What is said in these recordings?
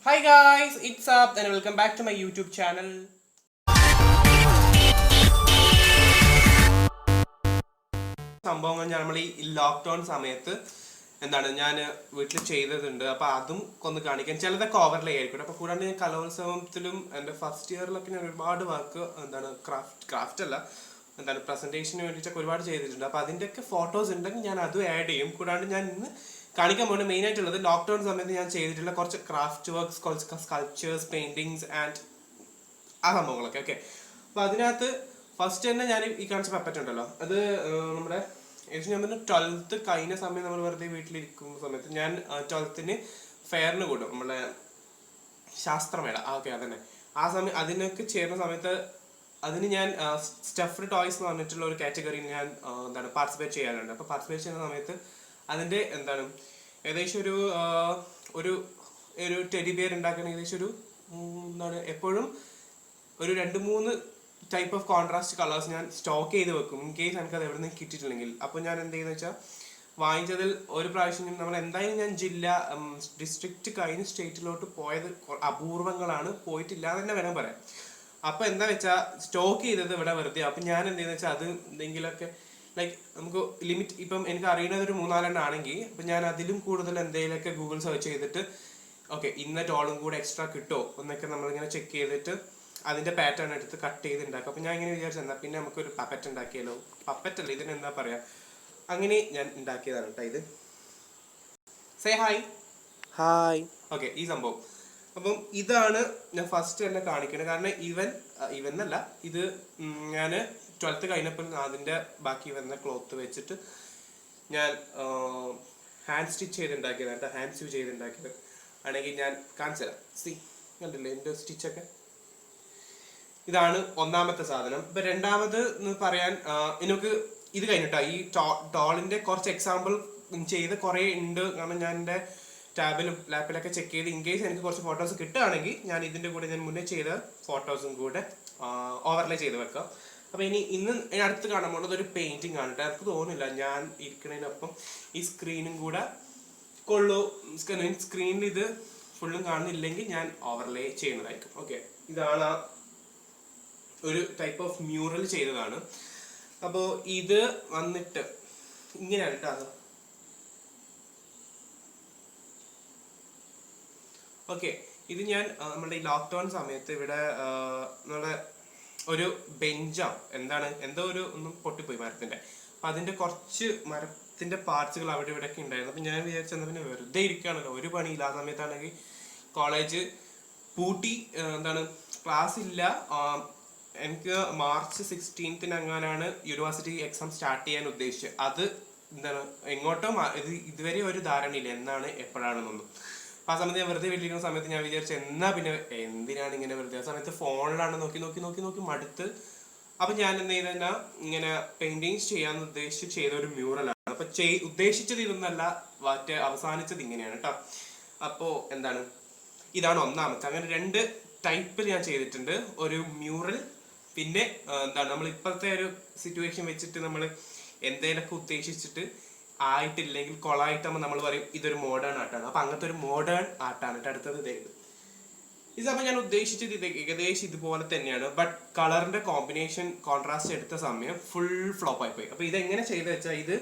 Hi guys, it's up and welcome back to my YouTube channel. സംഭവങ്ങൾ നമ്മൾ ഈ lockdown സമയത്ത് എന്താണ് ഞാൻ വീട്ടിൽ ചെയ്തതുണ്ട്. അപ്പോൾ അതും ഒന്ന് കാണിക്കാൻ. ചിലതൊക്കെ ഓവർലേ ആയിരിക്കും. അപ്പോൾ കൂടാണ്ട് ഞാൻ കലോത്സവത്തിലും എൻ്റെ ഫസ്റ്റ് ഇയറിലൊക്കെ ഞാൻ ഒരുപാട് വർക്ക് എന്താണ് ക്രാഫ്റ്റ് അല്ല എന്താണ് പ്രസൻറ്റേഷന് വേണ്ടിയിട്ടൊക്കെ ഒരുപാട് ചെയ്തിട്ടുണ്ട്. അപ്പോൾ അതിൻ്റെയൊക്കെ ഫോട്ടോസ് ഉണ്ടെങ്കിൽ ഞാൻ അതും ആഡ് ചെയ്യും. കൂടാണ്ട് ഞാൻ ഇന്ന് കാണിക്കാൻ പോകുന്നത് മെയിൻ ആയിട്ടുള്ളത് ലോക്ക്ഡൗൺ സമയത്ത് ഞാൻ ചെയ്തിട്ടുള്ള കുറച്ച് ക്രാഫ്റ്റ് വർക്ക്സ്, കുറച്ച് സ്കൾപ്ചേഴ്സ്, പെയിന്റിങ്സ് ആൻഡ് ആ സംഭവങ്ങളൊക്കെ. ഓക്കെ, അപ്പോൾ അതിനകത്ത് ഫസ്റ്റ് തന്നെ ഞാൻ ഈ കാണിച്ച പപ്പറ്റ് ഉണ്ടല്ലോ, അത് നമ്മുടെ ഏകദേശം ഞാൻ പറഞ്ഞു 12th കഴിഞ്ഞ സമയം നമ്മൾ വെറുതെ വീട്ടിലിരിക്കുന്ന സമയത്ത് ഞാൻ 12th ഫെയറിന് കൂടും, നമ്മളെ ശാസ്ത്രമേള. ഓക്കെ, അതന്നെ. ആ സമയം അതിനൊക്കെ ചേരുന്ന സമയത്ത് അതിന് ഞാൻ സ്റ്റഫ്ഡ് ടോയ്സ് എന്ന് പറഞ്ഞിട്ടുള്ള ഒരു കാറ്റഗറിയിൽ ഞാൻ എന്താണ് പാർട്ടിസിപ്പേറ്റ് ചെയ്യാറുണ്ട്. അപ്പോൾ പാർട്ടിസിപ്പേറ്റ് ചെയ്യുന്ന സമയത്ത് അതിൻ്റെ എന്താണ് ഏകദേശം ഒരു ഒരു ടെഡി ബിയർ ഉണ്ടാക്കുന്ന ഏകദേശം ഒരു എന്താണ് എപ്പോഴും ഒരു 2-3 ടൈപ്പ് ഓഫ് കോൺട്രാസ്റ്റ് കളേഴ്സ് ഞാൻ സ്റ്റോക്ക് ചെയ്ത് വെക്കും, ഇൻ കേസ് എനിക്കത് എവിടെ നിന്ന് കിട്ടിയിട്ടില്ലെങ്കിൽ. അപ്പോൾ ഞാൻ എന്ത് ചെയ്യുന്നത് വെച്ചാൽ വാങ്ങിച്ചതിൽ ഒരു പ്രാവശ്യം നമ്മൾ എന്തായാലും ഞാൻ ഡിസ്ട്രിക്റ്റ് കഴിഞ്ഞ് സ്റ്റേറ്റിലോട്ട് പോയത് അപൂർവങ്ങളാണ്, പോയിട്ടില്ല എന്ന് തന്നെ വേണം പറയാം. അപ്പോൾ എന്താ വെച്ചാൽ സ്റ്റോക്ക് ചെയ്തത് ഇവിടെ വെറുതെ. അപ്പം ഞാൻ എന്ത് ചെയ്യുന്നത് വെച്ചാൽ അത് എന്തെങ്കിലുമൊക്കെ ലൈക്ക് നമുക്ക് ലിമിറ്റ്, ഇപ്പം എനിക്ക് അറിയുന്നത് ഒരു 3-4 ആണെങ്കിൽ അപ്പം ഞാൻ അതിലും കൂടുതൽ എന്തെങ്കിലുമൊക്കെ ഗൂഗിൾ സെർച്ച് ചെയ്തിട്ട് ഓക്കെ ഇന്ന ടോളും കൂടെ എക്സ്ട്രാ കിട്ടുമോ എന്നൊക്കെ നമ്മളിങ്ങനെ ചെക്ക് ചെയ്തിട്ട് അതിൻ്റെ പാറ്റേൺ എടുത്ത് കട്ട് ചെയ്ത് ഉണ്ടാക്കും. അപ്പം ഞാൻ ഇങ്ങനെ വിചാരിച്ചു എന്നാൽ പിന്നെ നമുക്കൊരു പപ്പറ്റ് ഉണ്ടാക്കിയാലോ. പപ്പറ്റല്ല, ഇതിനെന്താ പറയുക, അങ്ങനെ ഞാൻ ഉണ്ടാക്കിയതാണ് കേട്ടോ ഇത്. Say hi. ഹായ്. ഓക്കെ, ഈ സംഭവം. അപ്പം ഇതാണ് ഞാൻ ഫസ്റ്റ് തന്നെ കാണിക്കുന്നത്. കാരണം ഇവൻ എന്നല്ല, ഇത് ഞാൻ 12th കഴിഞ്ഞപ്പോൾ അതിൻ്റെ ബാക്കി വന്ന ക്ലോത്ത് വെച്ചിട്ട് ഞാൻ ഹാൻഡ് സ്റ്റിച്ച് ചെയ്തുണ്ടാക്കിയത് കേട്ടോ, ഹാൻഡ് സ്റ്റിച്ച് ചെയ്തുണ്ടാക്കിയത് ആണെങ്കിൽ ഞാൻ കാണിച്ചു തരാം. സി, കണ്ടില്ലേ എൻ്റെ സ്റ്റിച്ചൊക്കെ. ഇതാണ് ഒന്നാമത്തെ സാധനം. ഇപ്പം രണ്ടാമത് എന്ന് പറയാൻ എനിക്ക് ഇത് കഴിഞ്ഞിട്ടാ ഈ ടോളിൻ്റെ കുറച്ച് എക്സാമ്പിൾ ചെയ്ത് കുറേ ഉണ്ട്. കാരണം ഞാൻ എൻ്റെ ടാബിലും ലാപ്പിലൊക്കെ ചെക്ക് ചെയ്ത് ഇൻ കേസ് എനിക്ക് കുറച്ച് ഫോട്ടോസ് കിട്ടുകയാണെങ്കിൽ ഞാൻ ഇതിൻ്റെ കൂടെ ഞാൻ മുന്നേ ചെയ്ത ഫോട്ടോസും കൂടെ ഓവർലേ ചെയ്ത് വെക്കാം. അപ്പോൾ ഇന്ന് അടുത്ത് കാണാൻ പോകുന്നത് ഒരു പെയിന്റിങ് ആണ് കേട്ടോ. എനിക്ക് തോന്നുന്നില്ല ഞാൻ ഇരിക്കുന്നതിനൊപ്പം ഈ സ്ക്രീനും കൂടെ കൊള്ളൂ. സ്ക്രീനിൽ ഇത് ഫുള്ളും കാണുന്നില്ലെങ്കിൽ ഞാൻ ഓവർലേ ചെയ്യുന്നതായിരിക്കും. ഓക്കെ, ഇതാണ് ഒരു ടൈപ്പ് ഓഫ് മ്യൂറൽ ചെയ്തതാണ്. അപ്പോൾ ഇത് വന്നിട്ട് ഇങ്ങനെയാണ് കേട്ടോ. അത് ഓക്കെ, ഇത് ഞാൻ നമ്മുടെ ഈ ലോക്ക്ഡൗൺ സമയത്ത് ഇവിടെ നമ്മുടെ ഒരു ബെഞ്ചോ എന്തോ ഒന്നും പൊട്ടിപ്പോയി മരത്തിൻ്റെ. അപ്പം അതിൻ്റെ കുറച്ച് മരത്തിൻ്റെ പാർട്സുകൾ അവിടെ ഇവിടെയൊക്കെ ഉണ്ടായിരുന്നു. അപ്പം ഞാൻ വിചാരിച്ചെന്നാൽ പിന്നെ വെറുതെ ഇരിക്കുകയാണല്ലോ, ഒരു പണിയില്ല. ആ സമയത്താണെങ്കിൽ കോളേജ് പൂട്ടി, ക്ലാസ് ഇല്ല. എനിക്ക് March 16th അങ്ങനെയാണ് യൂണിവേഴ്സിറ്റി എക്സാം സ്റ്റാർട്ട് ചെയ്യാൻ ഉദ്ദേശിച്ചത്. അത് എങ്ങോട്ടോ ഇതുവരെ ഒരു ധാരണയില്ല എന്നാണ് എപ്പോഴാണെന്നൊന്നും. അപ്പോൾ ആ സമയത്ത് ഞാൻ വെറുതെ വീട്ടിലിരിക്കുന്ന സമയത്ത് ഞാൻ വിചാരിച്ചു എന്നാൽ പിന്നെ എന്തിനാണ് ഇങ്ങനെ വെറുതെ. ആ സമയത്ത് ഫോണിലാണ് നോക്കി മടുത്ത്. അപ്പം ഞാൻ എന്ത് ചെയ്തെന്നാൽ ഇങ്ങനെ പെയിന്റിങ്സ് ചെയ്യാമെന്ന് ഉദ്ദേശിച്ച് ചെയ്ത ഒരു മ്യൂറലാണ്. അപ്പോൾ ഉദ്ദേശിച്ചത് ഇതൊന്നല്ല, അവസാനിച്ചത് ഇങ്ങനെയാണ് കേട്ടോ. അപ്പോൾ ഇതാണ് ഒന്നാമത്തെ. അങ്ങനെ 2 ടൈപ്പിൽ ഞാൻ ചെയ്തിട്ടുണ്ട്. ഒരു മ്യൂറൽ, പിന്നെ നമ്മൾ ഇപ്പോഴത്തെ ഒരു സിറ്റുവേഷൻ വെച്ചിട്ട് നമ്മൾ എന്തെങ്കിലുമൊക്കെ ഉദ്ദേശിച്ചിട്ട് ആയിട്ടില്ലെങ്കിൽ കൊളായിട്ടാകുമ്പോൾ നമ്മൾ പറയും ഇതൊരു മോഡേൺ ആർട്ടാണ്. അപ്പം അങ്ങനത്തെ ഒരു മോഡേൺ ആർട്ടാണ് കേട്ടോ. അടുത്തത് ഇതപ്പോൾ ഞാൻ ഉദ്ദേശിച്ചത് ഏകദേശം ഇതുപോലെ തന്നെയാണ്. ബട്ട് കളറിന്റെ കോൺട്രാസ്റ്റ് എടുത്ത സമയം ഫുൾ ഫ്ലോപ്പ് ആയിപ്പോയി. അപ്പോൾ ഇതെങ്ങനെ ചെയ്തെന്ന് വെച്ചാൽ ഇത്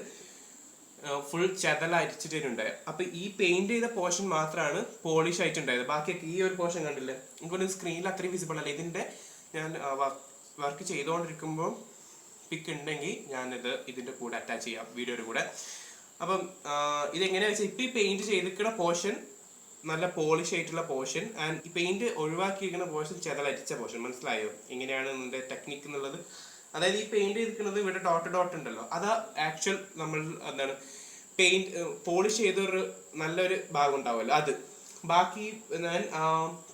ഫുൾ ചെതലരിച്ചിട്ടുണ്ടായത്. അപ്പോൾ ഈ പെയിന്റ് ചെയ്ത പോർഷൻ മാത്രമാണ് പോളിഷ് ആയിട്ടുണ്ടായത്. ബാക്കിയൊക്കെ ഈ ഒരു പോർഷൻ കണ്ടില്ലേ, നമുക്കൊരു സ്ക്രീനിൽ അത്രയും വിസിബിൾ അല്ല. ഇതിൻ്റെ ഞാൻ വർക്ക് ചെയ്തുകൊണ്ടിരിക്കുമ്പോൾ പിക്ക് ഉണ്ടെങ്കിൽ ഞാനിത് ഇതിൻ്റെ കൂടെ അറ്റാച്ച് ചെയ്യാം, വീഡിയോയുടെ കൂടെ. അപ്പം ഇതെങ്ങനെയാ വെച്ചാൽ ഇപ്പം ഈ പെയിന്റ് ചെയ്തിരിക്കുന്ന പോർഷൻ നല്ല പോളിഷ് ആയിട്ടുള്ള പോർഷൻ, ആൻഡ് ഈ പെയിന്റ് ഒഴിവാക്കിയിരിക്കുന്ന പോർഷൻ ചെതലരിച്ച പോർഷൻ. മനസ്സിലായോ എങ്ങനെയാണ് ഇതിൻ്റെ ടെക്നിക്ക് എന്നുള്ളത്? അതായത് ഈ പെയിന്റ് ചെയ്തിരിക്കുന്നത് ഇവിടെ ഡോട്ട് ഉണ്ടല്ലോ, അത് ആക്ച്വൽ നമ്മൾ പെയിന്റ് പോളിഷ് ചെയ്തൊരു നല്ലൊരു ഭാഗം ഉണ്ടാവുമല്ലോ അത്. ബാക്കി ഞാൻ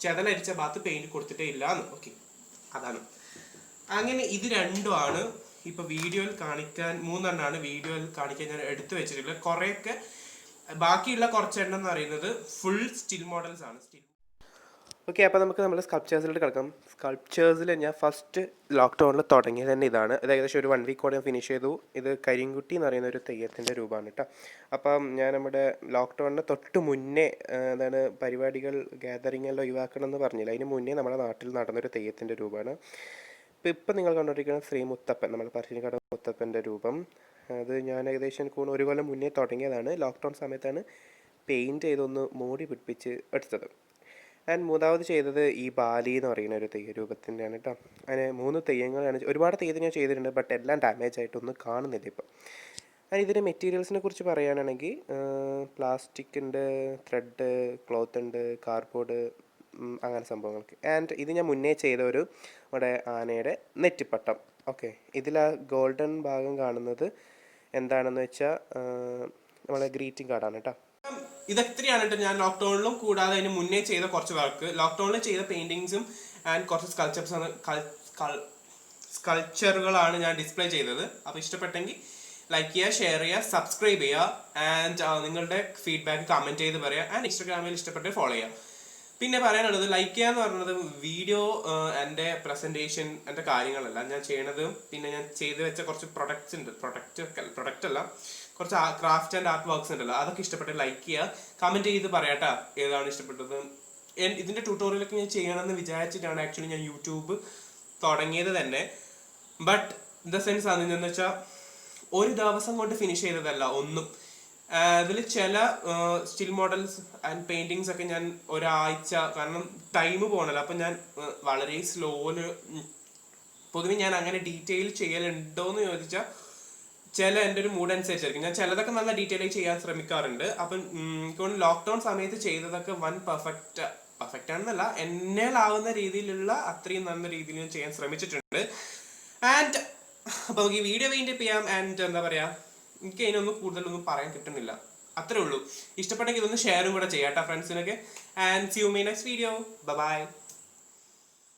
ചെതലരിച്ച ഭാഗത്ത് പെയിന്റ് കൊടുത്തിട്ടേ ഇല്ല എന്ന്. ഓക്കെ, അതാണ്. അങ്ങനെ ഇത് രണ്ടുമാണ് ഇപ്പൊ വീഡിയോയിൽ കാണിക്കാൻ, 3 വീഡിയോയിൽ കാണിക്കാൻ ഞാൻ എടുത്തു വെച്ചിട്ടുള്ളത്. കുറെയൊക്കെ ബാക്കിയുള്ള കുറച്ചെണ്ണം എന്ന് പറയുന്നത് ഫുൾ സ്റ്റിൽ മോഡൽസ് ആണ്. ഓക്കെ, അപ്പോൾ നമുക്ക് നമ്മൾ സ്കൾപ്ചേഴ്സിലോട്ട് കിടക്കാം. സ്കൾപ്ചേഴ്സിൽ ഞാൻ ഫസ്റ്റ് ലോക്ക്ഡൗണിൽ തുടങ്ങിയത് തന്നെ ഇതാണ്. ഇത് ഏകദേശം ഒരു 1 വീക്കോടെ ഞാൻ ഫിനിഷ് ചെയ്തു. ഇത് കരിങ്കുട്ടി എന്ന് പറയുന്ന ഒരു തെയ്യത്തിൻ്റെ രൂപമാണ് കേട്ടോ. അപ്പം ഞാൻ നമ്മുടെ ലോക്ക്ഡൗണിന് തൊട്ട് മുന്നേ എന്താണ് പരിപാടികൾ ഗ്യാതറിങ്ങെല്ലാം ഒഴിവാക്കണം എന്ന് പറഞ്ഞില്ല, അതിന് മുന്നേ നമ്മുടെ നാട്ടിൽ നടന്നൊരു തെയ്യത്തിൻ്റെ രൂപമാണ്. ഇപ്പം നിങ്ങൾ കണ്ടുകൊണ്ടിരിക്കുന്ന ശ്രീ മുത്തപ്പൻ, നമ്മൾ പറശ്ശിനിക്കട മുത്തപ്പൻ്റെ രൂപം. അത് ഞാൻ ഏകദേശം എനിക്ക് ഒരു കൊല്ലം മുന്നേ തുടങ്ങിയതാണ്. ലോക്ക്ഡൗൺ സമയത്താണ് പെയിൻറ്റ് ചെയ്തൊന്ന് മൂടി പിടിപ്പിച്ച് എടുത്തത്. ആൻഡ് മൂന്നാമത് ചെയ്തത് ഈ ബാലി എന്ന് പറയുന്ന ഒരു തെയ്യ രൂപത്തിൻ്റെയാണ് കേട്ടോ. അങ്ങനെ 3 തെയ്യങ്ങളാണ്. ഒരുപാട് തെയ്യത്തിന് ഞാൻ ചെയ്തിട്ടുണ്ട്, ബട്ട് എല്ലാം ഡാമേജ് ആയിട്ടൊന്നും കാണുന്നില്ല ഇപ്പം. ആൻഡ് ഇതിൻ്റെ മെറ്റീരിയൽസിനെ കുറിച്ച് പറയുകയാണെങ്കിൽ പ്ലാസ്റ്റിക് ഉണ്ട്, ത്രെഡ്, ക്ലോത്ത് ഉണ്ട്, കാർഡ്ബോർഡ്, അങ്ങനെ സംഭവങ്ങൾക്ക്. ആൻഡ് ഇത് ഞാൻ മുന്നേ ചെയ്ത ഒരു നമ്മുടെ ആനയുടെ നെറ്റിപ്പട്ടം. ഓക്കെ, ഇതിൽ ആ ഗോൾഡൻ ഭാഗം കാണുന്നത് എന്താണെന്ന് വെച്ചാൽ നമ്മളെ ഗ്രീറ്റിംഗ് കാർഡാണ് കേട്ടോ. ഇതെത്രയാണ് കേട്ടോ ഞാൻ ലോക്ക്ഡൗണിലും കൂടാതെ അതിന് മുന്നേ ചെയ്ത കുറച്ച് വർക്ക്, ലോക്ക്ഡൗണിൽ ചെയ്ത പെയിൻറ്റിങ്സും ആൻഡ് കുറച്ച് സ്കൾപ്ചറുകളാണ് ഞാൻ ഡിസ്പ്ലേ ചെയ്തത്. അപ്പോൾ ഇഷ്ടപ്പെട്ടെങ്കിൽ ലൈക്ക് ചെയ്യുക, ഷെയർ ചെയ്യുക, സബ്സ്ക്രൈബ് ചെയ്യുക, ആൻഡ് നിങ്ങളുടെ ഫീഡ്ബാക്ക് കമൻറ്റ് ചെയ്ത് പറയുക. ആൻഡ് ഇൻസ്റ്റാഗ്രാമിൽ ഇഷ്ടപ്പെട്ട് ഫോളോ ചെയ്യുക. പിന്നെ പറയാനുള്ളത്, ലൈക്ക് ചെയ്യുക എന്ന് പറയുന്നത് വീഡിയോ, എൻ്റെ പ്രസൻറ്റേഷൻ, എൻ്റെ കാര്യങ്ങളല്ല ഞാൻ ചെയ്യണത്. പിന്നെ ഞാൻ ചെയ്ത് വെച്ച കുറച്ച് പ്രൊഡക്ട്സ് ഉണ്ട്, പ്രൊഡക്റ്റ് അല്ല, കുറച്ച് ക്രാഫ്റ്റ് ആൻഡ് ആർട്ട് വർക്ക്സ് ഉണ്ടല്ലോ, അതൊക്കെ ഇഷ്ടപ്പെട്ട് ലൈക്ക് ചെയ്യുക, കമൻറ്റ് ചെയ്ത് പറയാട്ടാ ഏതാണ് ഇഷ്ടപ്പെട്ടത്. ഇതിൻ്റെ ട്യൂട്ടോറിയലൊക്കെ ഞാൻ ചെയ്യണമെന്ന് വിചാരിച്ചിട്ടാണ് ആക്ച്വലി ഞാൻ യൂട്യൂബ് തുടങ്ങിയത് തന്നെ. ബട്ട് ഇൻ ദ സെൻസ് അതെന്ന് വെച്ചാൽ ഒരു ദിവസം കൊണ്ട് ഫിനിഷ് ചെയ്തതല്ല ഒന്നും. അതിൽ ചില സ്റ്റിൽ മോഡൽസ് ആൻഡ് പെയിൻറ്റിങ്സ് ഒക്കെ ഞാൻ ഒരാഴ്ച, കാരണം ടൈം പോകണല്ലോ, അപ്പം ഞാൻ വളരെ സ്ലോയില്, പൊതുവെ ഞാൻ അങ്ങനെ ഡീറ്റെയിൽ ചെയ്യലുണ്ടോ എന്ന് ചോദിച്ചാൽ ചില എൻ്റെ ഒരു മൂഡ് അനുസരിച്ചായിരിക്കും. ഞാൻ ചിലതൊക്കെ നല്ല ഡീറ്റെയിൽ ആയി ചെയ്യാൻ ശ്രമിക്കാറുണ്ട്. അപ്പം എനിക്ക് ലോക്ക്ഡൗൺ സമയത്ത് ചെയ്തതൊക്കെ പെർഫെക്റ്റ് ആണെന്നല്ല, എന്നാലാവുന്ന രീതിയിലുള്ള അത്രയും നല്ല രീതിയിൽ ഞാൻ ചെയ്യാൻ ശ്രമിച്ചിട്ടുണ്ട്. ആൻഡ് അപ്പോൾ നമുക്ക് ഈ വീഡിയോ വൈൻഡപ്പ് ചെയ്യാം. ആൻഡ് എന്താ പറയുക, എനിക്ക് അതിനൊന്നും കൂടുതലൊന്നും പറയാൻ കിട്ടുന്നില്ല, അത്രേ ഉള്ളൂ. ഇഷ്ടപ്പെട്ടെങ്കിൽ ഇതൊന്ന് ഷെയറും കൂടെ ചെയ്യാം കേട്ടോ ഫ്രണ്ട്സിനൊക്കെ. And see you my next video. By.